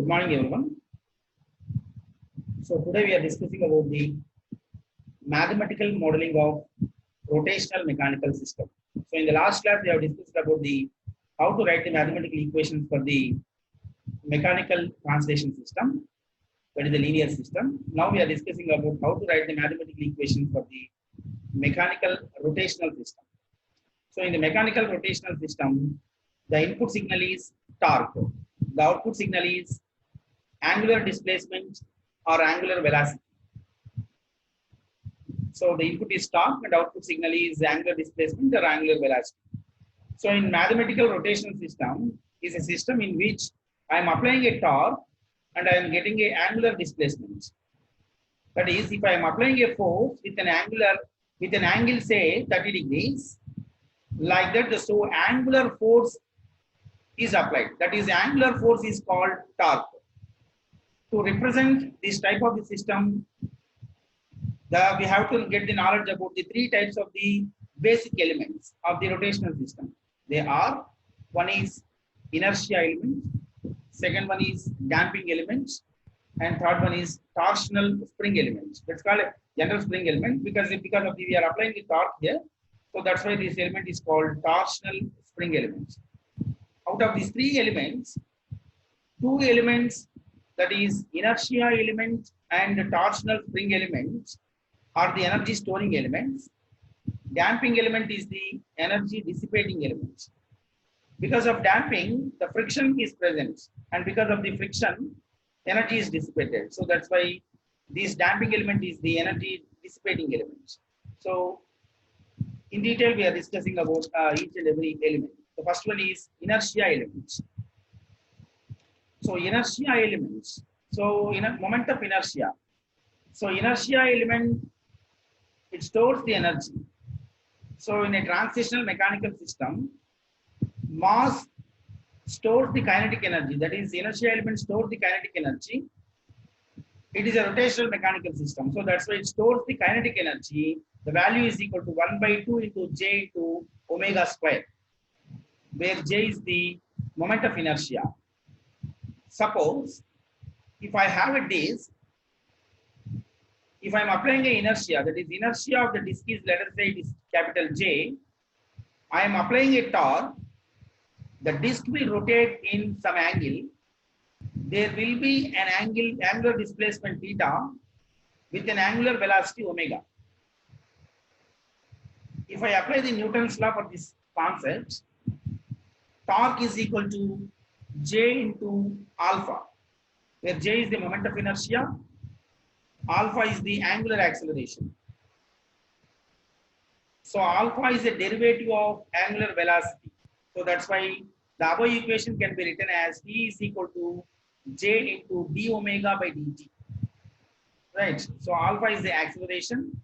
Good morning, everyone. So today we are discussing about the mathematical modeling of rotational mechanical system. So in the last class we have discussed about the how to write the mathematical equations for the mechanical translation system, that is the linear system. Now we are discussing about how to write the mathematical equations for the mechanical rotational system. So in the mechanical rotational system, the input signal is torque. The output signal is angular displacement or angular velocity. So the input is torque and output signal is angular displacement or angular velocity. So in mathematical rotational system is a system in which I am applying a torque and I am getting a angular displacement. That is, if I am applying a force with an angle say 30 degrees, like that, so angular force is applied. That is, angular force is called torque. To represent this type of the system, we have to get the knowledge about the three types of the basic elements of the rotational system. They are, one is inertia element, second one is damping element, and third one is torsional spring element. Let's call it general spring element because of we are applying the torque here. So that's why this element is called torsional spring element. Out of these three elements, two elements, that is inertia element and torsional spring element, are the energy storing elements. Damping element is the energy dissipating element. Because of damping, the friction is present, and because of the friction, energy is dissipated. So that's why this damping element is the energy dissipating element. So in detail, we are discussing about each and every element. The first one is inertia element. So inertia elements. So in a moment of inertia. So inertia element, it stores the energy. So in a transitional mechanical system, mass stores the kinetic energy. That is, inertia element stores the kinetic energy. It is a rotational mechanical system. So that's why it stores the kinetic energy. The value is equal to 1 by 2 into J into omega square, where J is the moment of inertia. Suppose if I have a disk, if I am applying an inertia, that is inertia of the disk is, let us say it is capital J, I am applying a torque, the disk will rotate in some angle, there will be an angular displacement theta with an angular velocity omega. If I apply the Newton's law for this concept, torque is equal to J into alpha, where J is the moment of inertia, alpha is the angular acceleration. So alpha is a derivative of angular velocity. So that's why the above equation can be written as T is equal to J into d omega by dt. Right. So alpha is the acceleration,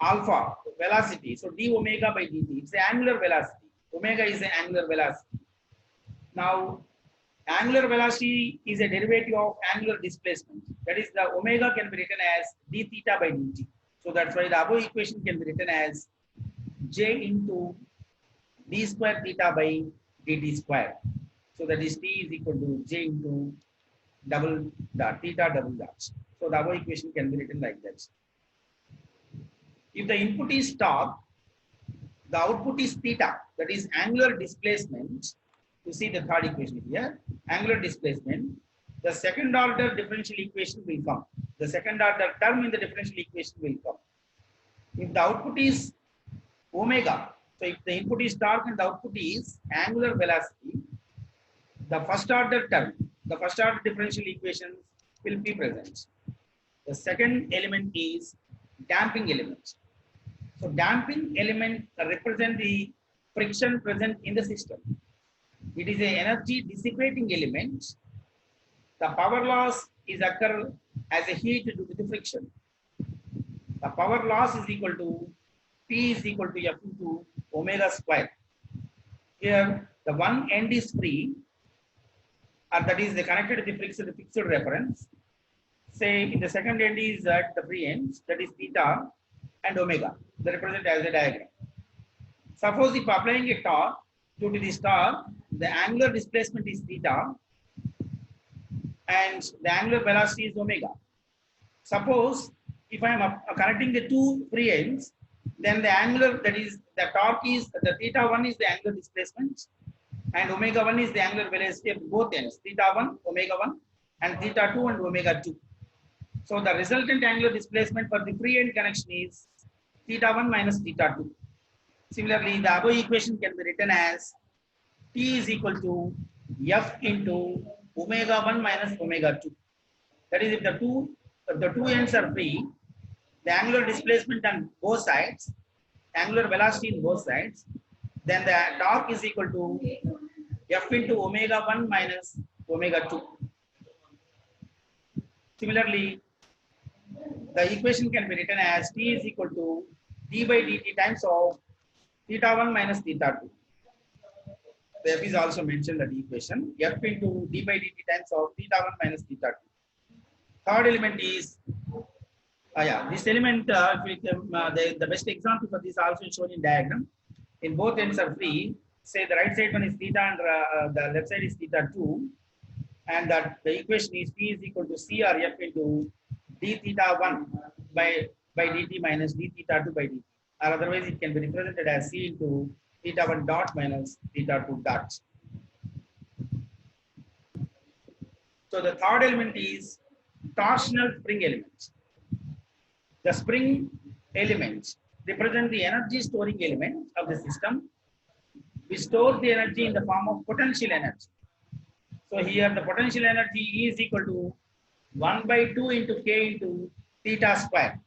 alpha velocity. So d omega by dt. It's the angular velocity. Omega is the angular velocity. Now, angular velocity is a derivative of angular displacement. That is, the omega can be written as d theta by dt. So that's why the above equation can be written as J into d square theta by dt square. So that is T is equal to J into double dot theta double dot. So the above equation can be written like that. If the input is torque, the output is theta, that is angular displacement. You see the third equation here, angular displacement. The second order differential equation will come. The second order term in the differential equation will come. If the output is omega, so if the input is torque and the output is angular velocity, the first order term, the first order differential equations will be present. The second element is damping element. So damping element represent the friction present in the system. It is an energy dissipating element. The power loss is occur as a heat due to the friction. The power loss is equal to P is equal to F into omega square. Here the one end is free, or that is connected to the fixed reference. Say in the second end is at the free ends, that is theta and omega. They represent as a diagram. Suppose if applying a torque due to this torque, the angular displacement is theta and the angular velocity is omega. Suppose if I am connecting the two free ends, then the angular, that is the torque, is the theta 1 is the angular displacement and omega 1 is the angular velocity of both ends, theta 1, omega 1 and theta 2 and omega 2. So the resultant angular displacement for the free end connection is theta 1 minus theta 2. Similarly, the above equation can be written as T is equal to F into omega 1 minus omega 2. That is, if the two ends are free, the angular displacement on both sides, angular velocity in both sides, then the torque is equal to F into omega 1 minus omega 2. Similarly, the equation can be written as T is equal to d by dt times of theta 1 minus theta 2. The F is also mentioned in the equation, F into d by dt times of theta 1 minus theta 2. Third element is, this element, the best example for this also is shown in diagram. In both ends are free. Say the right side one is theta and the left side is theta 2. And that the equation is P is equal to C or F into d theta 1 by dt minus d theta 2 by dt. Or otherwise it can be represented as C into theta 1 dot minus theta 2 dot. So the third element is torsional spring element. The spring elements represent the energy storing element of the system. We store the energy in the form of potential energy. So here the potential energy is equal to 1 by 2 into k into theta square.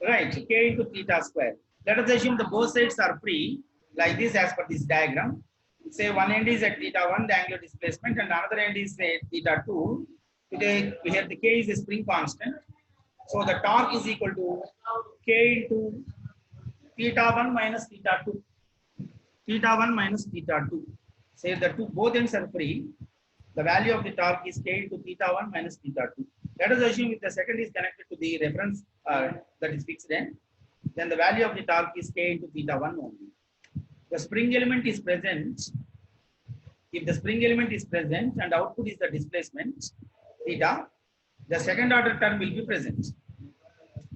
Right, k into theta square. Let us assume the both sides are free, like this as per this diagram. Say one end is at theta 1, the angular displacement, and another end is at theta 2. Today, here the k is a spring constant. So the torque is equal to k into theta 1 minus theta 2. Theta 1 minus theta 2. Say the both ends are free. The value of the torque is k into theta 1 minus theta 2. Let us assume if the second is connected to the reference that is fixed end, then the value of the torque is k into theta 1 only. The spring element is present. If the spring element is present and output is the displacement theta, the second order term will be present.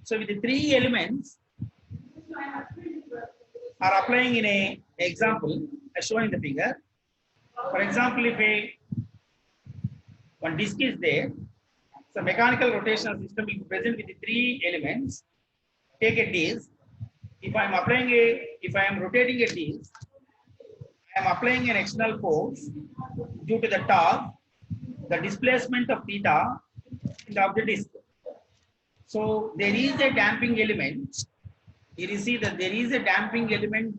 So with the three elements are applying in a example as shown in the figure. For example, if one disk is there, so mechanical rotational system will be present with the three elements. Take a disk. If I am rotating a disk, I am applying an external force due to the torque, the displacement of theta of the disk. So there is a damping element. You see that there is a damping element.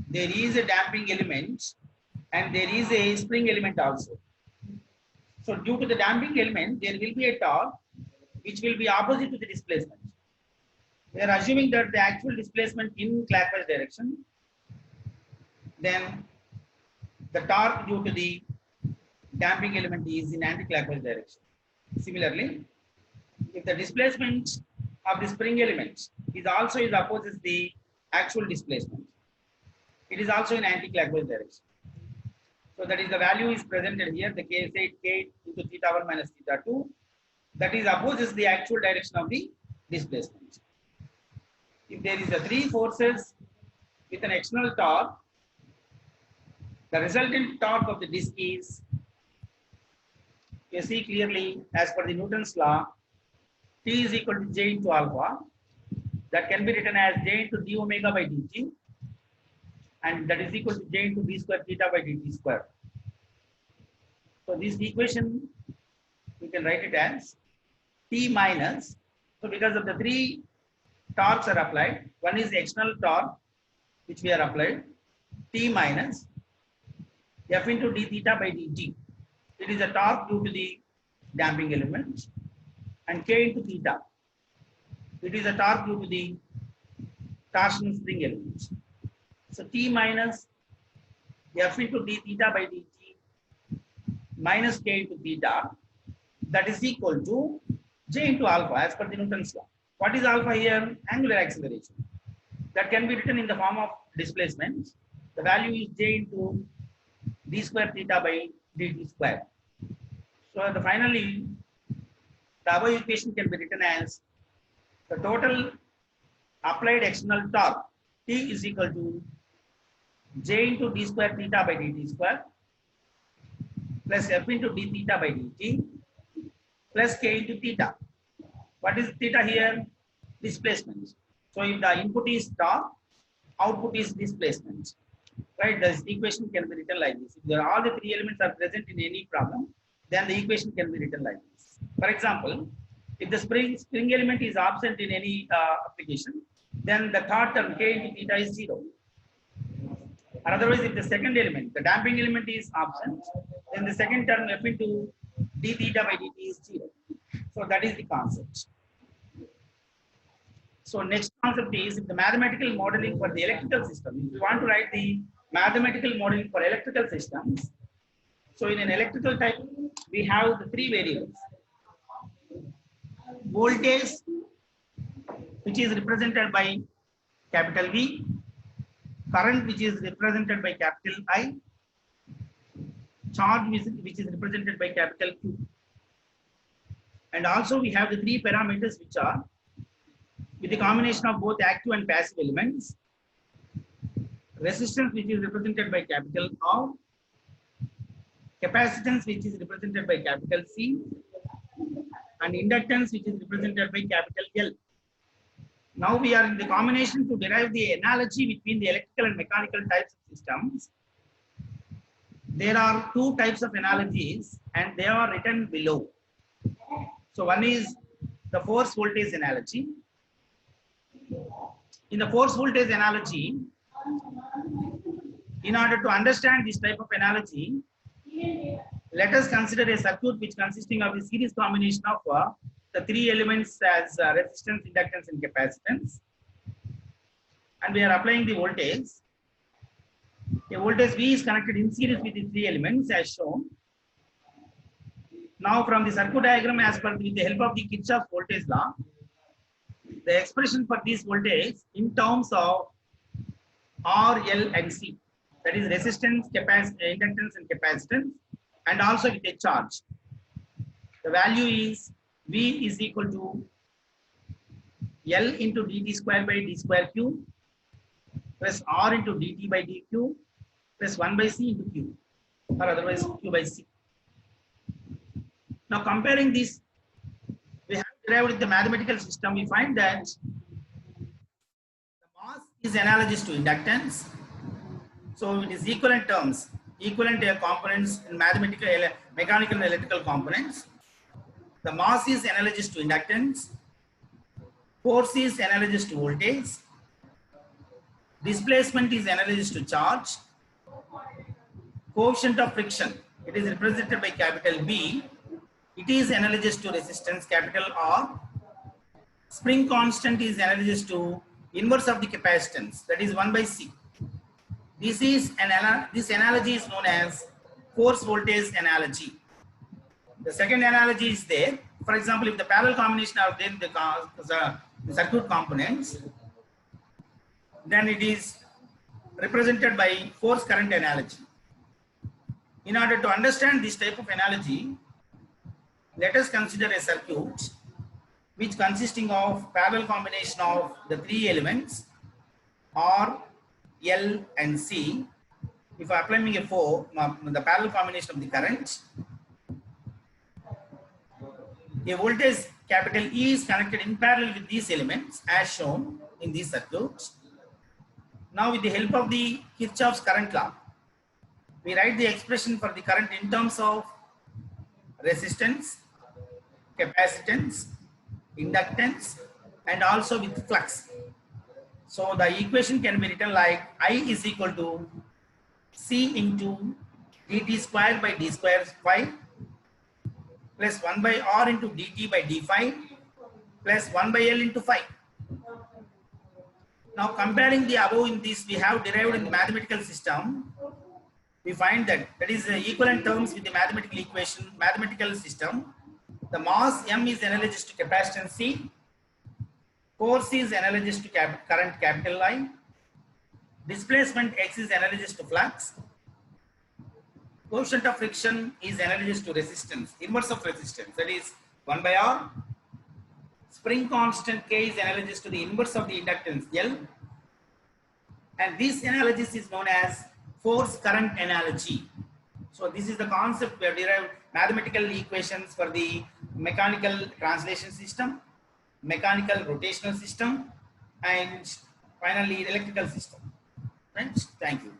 There is a damping element, and there is a spring element also. So due to the damping element, there will be a torque which will be opposite to the displacement. We are assuming that the actual displacement in clockwise direction, then the torque due to the damping element is in anti-clockwise direction. Similarly, if the displacement of the spring element is also opposes the actual displacement, it is also in anti-clockwise direction. So that is the value is presented here, the k into theta 1 minus theta 2, that is opposes the actual direction of the displacement. If there is a three forces with an external torque, the resultant torque of the disk is, you see clearly as per the Newton's law, T is equal to J into alpha. That can be written as J into d omega by dt, and that is equal to J into d square theta by dt square. So this equation, we can write it as T minus, so because of the three torques are applied, one is the external torque which we are applied, T minus F into d theta by dt. It is a torque due to the damping element, and K into theta. It is a torque due to the torsional spring element. So T minus F into d theta by dt minus K into theta, that is equal to J into alpha as per the Newton's law. What is alpha here? Angular acceleration. That can be written in the form of displacement. The value is J into d square theta by dt square. So finally, the above equation can be written as the total applied external torque T is equal to J into d square theta by dt square plus F into d theta by dt plus K into theta. What is theta here? Displacement. So if the input is torque, output is displacement. Right? This equation can be written like this. If all the three elements are present in any problem, then the equation can be written like this. For example, if the spring element is absent in any application, then the third term K into theta is 0. Or otherwise, if the second element, the damping element is absent, then the second term F into d theta by dt is 0. So that is the concept. So next concept is if the mathematical modeling for the electrical system. If you want to write the mathematical modeling for electrical systems, so in an electrical type, we have the three variables. Voltage, which is represented by capital V, current, which is represented by capital I, charge, which is represented by capital Q. And also we have the three parameters which are with the combination of both active and passive elements, resistance, which is represented by capital R, capacitance, which is represented by capital C, and inductance, which is represented by capital L. Now we are in the combination to derive the analogy between the electrical and mechanical types of systems. There are two types of analogies and they are written below. So one is the force voltage analogy. In the force voltage analogy, in order to understand this type of analogy, let us consider a circuit which consisting of a series combination of the three elements as resistance, inductance, and capacitance. And we are applying the voltage. A voltage V is connected in series with the three elements as shown. Now from the circuit diagram, as per with the help of the Kirchhoff's voltage law, the expression for this voltage in terms of R, L, and C, that is resistance, inductance, and capacitance, and also with a charge. The value is V is equal to L into dt square by d square Q plus R into dt by dQ plus 1 by C into Q, or otherwise Q by C. Now comparing this, we have derived the mathematical system. We find that the mass is analogous to inductance. So it is equivalent terms, equivalent components in mathematical, mechanical, and electrical components. The mass is analogous to inductance. Force is analogous to voltage. Displacement is analogous to charge. Coefficient of friction, it is represented by capital B. It is analogous to resistance, capital R. Spring constant is analogous to inverse of the capacitance, that is 1 by C. This analogy is known as force voltage analogy. The second analogy is there. For example, if the parallel combination are there, the circuit components, then it is represented by force current analogy. In order to understand this type of analogy, let us consider a circuit which consisting of parallel combination of the three elements R, L, and C. If I apply the parallel combination of the current, a voltage capital E is connected in parallel with these elements as shown in this circuit. Now with the help of the Kirchhoff's current law, we write the expression for the current in terms of resistance, capacitance, inductance, and also with flux. So the equation can be written like I is equal to C into dt square by d square phi plus 1 by R into dt by d phi plus 1 by L into phi. Now comparing the above in this, we have derived in the mathematical system. We find that is equivalent terms with the mathematical system. The mass M is analogous to capacitance C. Force is analogous to current capital I. Displacement X is analogous to flux. Coefficient of friction is analogous to resistance, inverse of resistance. That is 1 by R. Spring constant K is analogous to the inverse of the inductance L. And this analysis is known as force current analogy. So this is the concept. We have derived mathematical equations for the mechanical translation system, mechanical rotational system, and finally electrical system. Friends, thank you.